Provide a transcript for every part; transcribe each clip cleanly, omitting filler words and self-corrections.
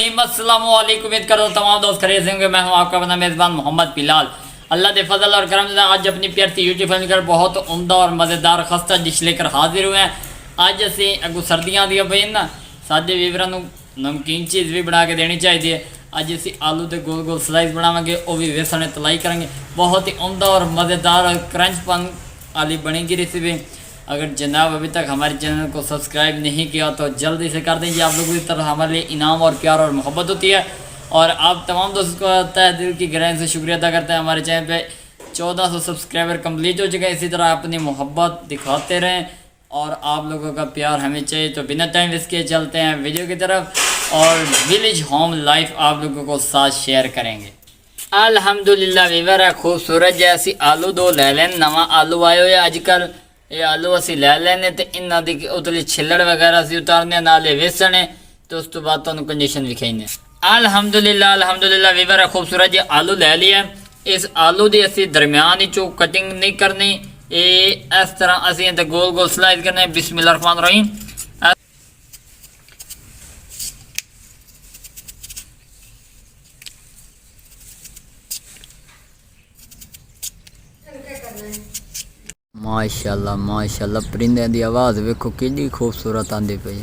रहीम अस्सलाम वालेकुम। उम्मीद करो तमाम दोस्त खरीद से होंगे। मैं हूं आपका अपना मेज़बान मोहम्मद बिलाल। अल्लाह के फजल और करम से आज अपनी प्यार सी यूट्यूब फैमिली कर बहुत उम्दा और मज़ेदार खस्ता डिश लेकर हाजिर हुए हैं। अज असी अगू सर्दियाँ दी पई ना साडे वीवरां नूं नमकीन चीज़ भी बना के देनी चाहिए। अज असी आलू के गोल गोल स्लाइस बनावांगे, वो भी बेसन तलाई करेंगे। बहुत ही उम्दा और मज़ेदार और क्रंचपन वाली बनेगी रेसिपी। अगर जनाब अभी तक हमारे चैनल को सब्सक्राइब नहीं किया तो जल्दी से कर दीजिए। आप लोगों की तरफ हमारे लिए इनाम और प्यार और मोहब्बत होती है और आप तमाम दोस्तों को तहे दिल की गहराई से शुक्रिया अदा करते हैं। हमारे चैनल पे 1400 सब्सक्राइबर कंप्लीट हो चुके हैं। इसी तरह अपनी मोहब्बत दिखाते रहें और आप लोगों का प्यार हमें चाहिए। तो बिना टाइम वेस्ट किए चलते हैं वीडियो की तरफ और विलेज होम लाइफ आप लोगों को साथ शेयर करेंगे। अल्हम्दुलिल्लाह वीवर है खूबसूरत जैसी आलू दो ले लें। नवा आलू आए हुए अजकल ये आलू असी लै लैने तो इन्हों की उतली छिलड़ वगैरह असी उतारने नाले वेसन है। तो उस तो बाद तुहानू कंडीशन विखाईने। अल्हम्दुलिल्लाह वीवर है खूबसूरत जी आलू लै लिया। इस आलू की असी दरम्यान ही चो कटिंग नहीं करनी, ये इस तरह असी गोल गोल स्लाइस करने। बिस्मिल्लाहिर्रहमानिर्रहीम। माशाल्लाह माशाल्लाह परिंदे की आवाज़ वेखो कि खूबसूरत आती पई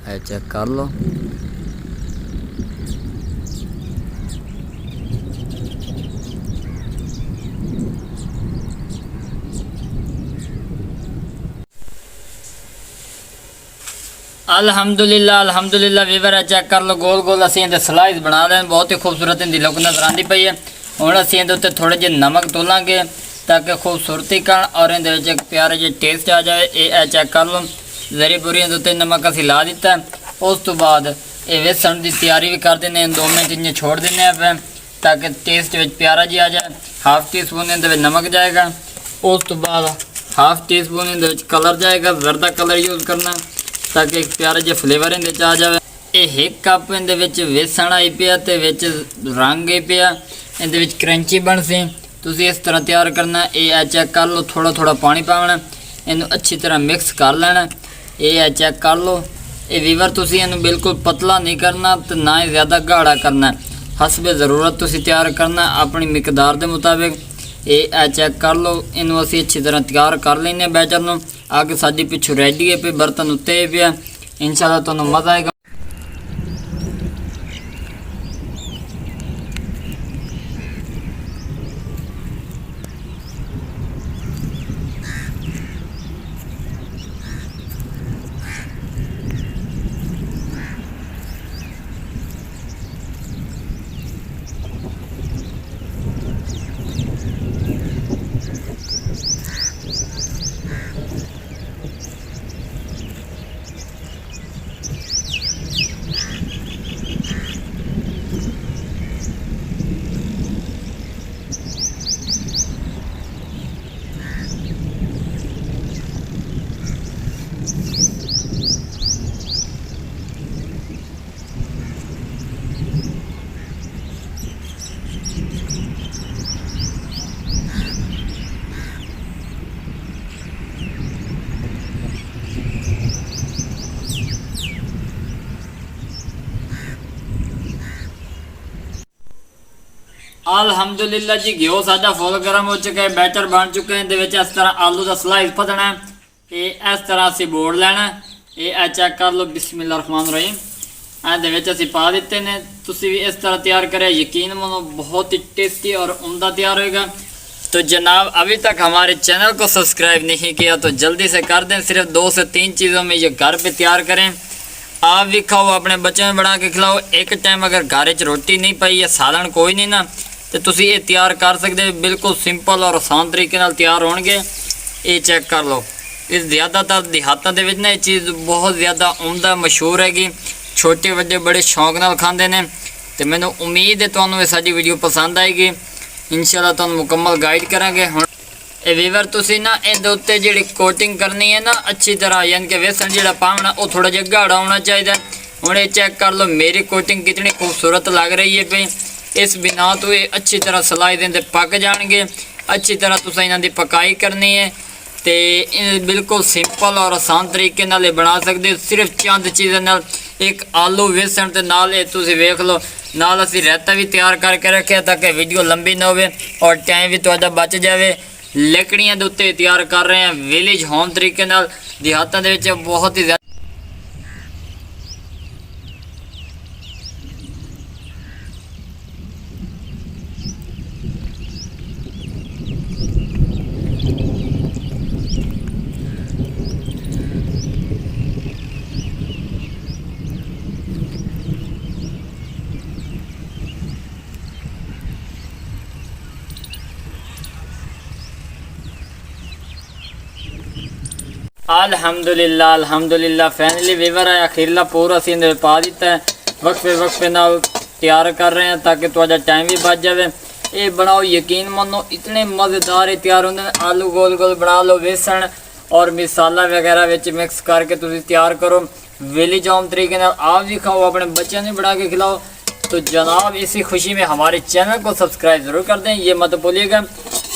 है। चेक कर लो। अल्हम्दुलिल्लाह वीवर चेक कर लो। गोल गोल असी स्लाइस बना लें। बहुत ही खूबसूरत इनकी लुक नजर आती पई है। हुण असी इहदे थोड़े जे नमक तोलांगे ताकि खूबसूरती कण और इहदे एक प्यारे जे टेस्ट आ जाए। ये चेक कर लो जरी बुरी इहदे नमक असी ला दिता है। उस तो बाद ये बेसन की तैयारी भी कर देने। 2 मिनट इन्हें छोड़ देने आप ताकि टेस्ट में प्यारा जी आ जाए। हाफ टी स्पून इहदे नमक जाएगा। उस तो बाद हाफ टी स्पून इहदे कलर जाएगा। जरदा कलर यूज़ करना ताकि एक प्यारा जो फ्लेवर इहदे आ जाए। ये 1 कप इहदे बेसन आई पिया ते विच रंग ही पिया। इहदे क्रंची बन सी। तुसी इस तरह तैयार करना। ये चेक कर लो। थोड़ा थोड़ा पानी पाना, इनू अच्छी तरह मिक्स कर लेना। ये चेक कर लो। ये वीवर तुसी इनू बिल्कुल पतला नहीं करना तो ना ही ज़्यादा गाढ़ा करना। हसबे ज़रूरत तुसी तैयार करना अपनी मिकदार के मुताबिक। ये चेक कर लो। इनू असी अच्छी तरह तैयार कर लेने बैटर नू। अग साडी पिछू रेडी है पे बर्तन उत्ते पिया। इंशाल्लाह तुहानू मज़ा आएगा। अल्हम्दुलिल्लाह जी घ्यो साडा फुल गर्म हो चुका है। बैटर बन चुका है। इहदे इस तरह आलू का स्लाइस फटना है। ये इस तरह असी बोड़ लेना। ये चेक कर लो। बिस्मिल्लाहिर्रहमानिर्रहीम। इहदे असी पा दिते ने। तुसी भी इस तरह तैयार करें, यकीन मानो बहुत ही टेस्टी और उम्दा तैयार होएगा। तो जनाब अभी तक हमारे चैनल को सब्सक्राइब नहीं किया तो जल्दी से कर दें। सिर्फ 2 से 3 चीज़ों में ये घर पे तैयार करें। आप भी खाओ, अपने बच्चों में बना के खिलाओ। एक टाइम अगर घर च रोटी नहीं पाई या सालन कोई नहीं ना तो तुसी ये तैयार कर सकते। बिल्कुल सिंपल और आसान तरीके नाल तैयार होंगे। ये चेक कर लो। इस ज़्यादातर देहातों के ना ये चीज़ बहुत ज़्यादा उम्दा मशहूर हैगी। छोटे बड़े बड़े शौक नाल खाते हैं। तो मैंने उम्मीद है तुहानू ये साडी वीडियो पसंद आएगी। इंशाल्लाह तुहानू मुकम्मल गाइड करांगे। हुण ये वीवर तुसी ना इहदे उत्ते जिहड़ी कोटिंग करनी है ना अच्छी तरह, यानी कि बेसन जिहड़ा पावना वो थोड़ा जिहा गाढ़ा होना चाहिए। हुण ये चेक कर लो मेरी कोटिंग कितनी खूबसूरत लग रही है पे। इस बिना तो ये अच्छी तरह सलाई देंदे पक जाएंगे। अच्छी तरह तुसीं इन्हां दी पकाई करनी है। ਤੇ ਇਹ ਬਿਲਕੁਲ ਸਿੰਪਲ ਔਰ ਆਸਾਨ ਤਰੀਕੇ ਨਾਲ ਇਹ ਬਣਾ ਸਕਦੇ ਹੋ। ਸਿਰਫ ਚੰਦ ਚੀਜ਼ਾਂ ਨਾਲ, ਇੱਕ ਆਲੂ, ਵੇਸਣ ਤੇ ਨਾਲ ਇਹ ਤੁਸੀਂ ਵੇਖ ਲਓ, ਨਾਲ ਅਸੀਂ ਰਾਇਤਾ ਵੀ ਤਿਆਰ ਕਰਕੇ ਰੱਖਿਆ ਤਾਂ ਕਿ ਵੀਡੀਓ ਲੰਬੀ ਨਾ ਹੋਵੇ ਔਰ ਟਾਈਮ ਵੀ ਤੁਹਾਡਾ ਬਚ ਜਾਵੇ। ਲੱਕੜੀਆਂ ਦੇ ਉੱਤੇ ਤਿਆਰ ਕਰ ਰਹੇ ਹਾਂ ਵਿਲੇਜ ਹੋਮ ਤਰੀਕੇ ਨਾਲ। ਦਿਹਾਤਾਂ ਦੇ ਵਿੱਚ ਬਹੁਤ ਹੀ ਜ਼ਿਆਦਾ अल्हम्दुलिल्लाह अल्हम्दुलिल्लाह फाइनली वीवर है अखीरला पूरा सीन पा दिता है। वक्फे नाल तैयार कर रहे हैं ताकि थोड़ा टाइम भी बच जाए। ये बनाओ यकीन मानो इतने मज़ेदार ही तैयार होंगे। आलू गोल गोल बना लो, बेसन और मसाला वगैरह विच मिक्स करके तुसीं तैयार करो विलेज होम तरीके नाल। आप भी खाओ, अपने बच्चों ने बना के खिलाओ। तो जनाब इसी खुशी में हमारे चैनल को सब्सक्राइब ज़रूर कर दें, ये मत भूलिएगा।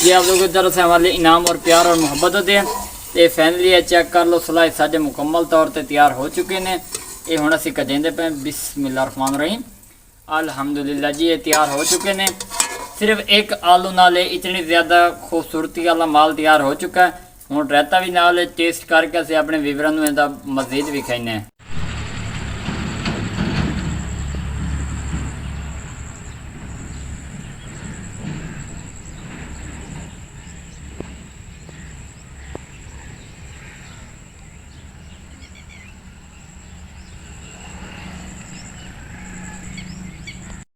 ये आप लोगों की तरफ से हमारे इनाम और प्यार और मोहब्बत होते हैं। ये फैनली है, चेक कर लो, सलाह साढ़े मुकम्मल तौर पर तैयार हो चुके हैं। ये हुण असीं कजेंदे पे बिस्मिल्लाहिर्रहमानिर्रहीम अल्हम्दुलिल्लाह जी। ये तैयार हो चुके हैं। सिर्फ एक आलू नाल इतनी ज़्यादा खूबसूरती वाला माल तैयार हो चुका है। हुण रायता भी नाल टेस्ट करके असीं अपने व्यूअरां नूं इहदा मज़ीद विखाइने हैं।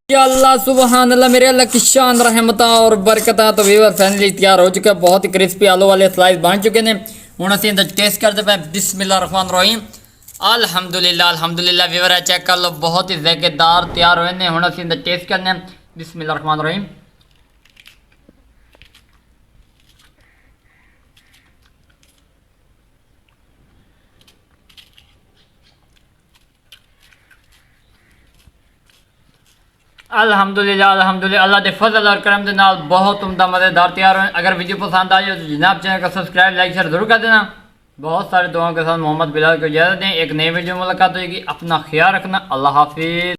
या अल्लाह सुबहान अल्लाह, मेरे अल्लाह की शान रहमता और बरकता। तो व्यूअर फाइनली तैयार हो चुका है। बहुत ही क्रिस्पी आलू वाले स्लाइस बन चुके हैं। हुण असीं इहदा टेस्ट करते पे बिस्मिल्लाहिर्रहमानिर्रहीम अल्हम्दुलिल्लाह अल्हम्दुलिल्लाह। व्यूअर है, चेक कर लो, बहुत ही ज़ायकेदार तैयार हुए हैं। हुण असीं इहदा टेस्ट करने हैं बिस्मिल्लाहिर्रहमानिर्रहीम। अल्हम्दुलिल्लाह अल्हम्दुलिल्लाह, अल्लाह के फजल और करम के नाल बहुत उम्दा मज़ेदार तैयार हो। अगर वीडियो पसंद आई हो तो जनाब चैनल का सब्सक्राइब लाइक शेयर जरूर कर देना। बहुत सारे दुआओं के साथ मोहम्मद बिलाल को इजाज़त दें। एक नई वीडियो मुलाकात होगी। अपना ख्याल रखना। अल्लाह हाफिज़।